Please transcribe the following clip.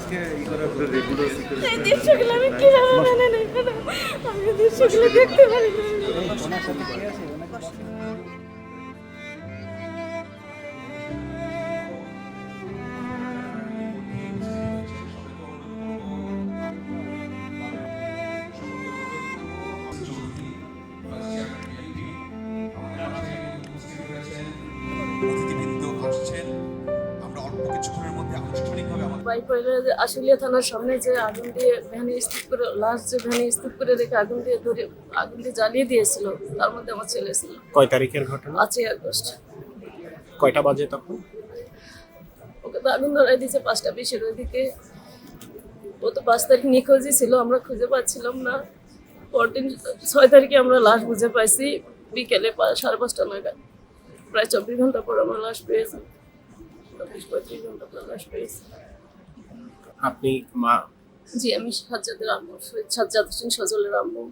আজকে এই করার পরে রেগুলার এই দৃশ্যগুলো আমি কিভাবে মেনে নেই, আমি এই দৃশ্যগুলো দেখতে পারি না। ওনার সাথে কে আছে? অতিথিবৃন্দ আসছেন। আমরা অল্প কিছুক্ষণের মধ্যে আনুষ্ঠানিকভাবে আমাদের বাইপাইলের আশুলিয়া থানার সামনে যে আগুন দিয়ে ভ্যানে স্তূপ করে, লাশ যে ভ্যানে স্তূপ করে রেখে আগুন দিয়ে জ্বালিয়ে দিয়েছিল, তার মধ্যে আমার ছেলে ছিল। কয় তারিখের ঘটনা? 5ই আগস্ট। কয়টা বাজে তখন? ওকে তো আগুন ধরাই দিয়েছে 5টা 20-এর ওইদিকে। ও তো 5 তারিখ নিখোঁজই ছিল, আমরা খুঁজে পাচ্ছিলাম না। পরদিন 6 তারিখে আমরা লাশ বুঝে পাইছি বিকেলে 5:30 নাগাদ। প্রায় 24 ঘন্টা পর আমরা লাশ পেয়েছি, 24-35 ঘন্টা পর লাশ পেয়েছি। আপনি মা? জি, আমি সাজ্জাদের আম্মু, সাজ্জাদ হোসেন সজলের আম্মু।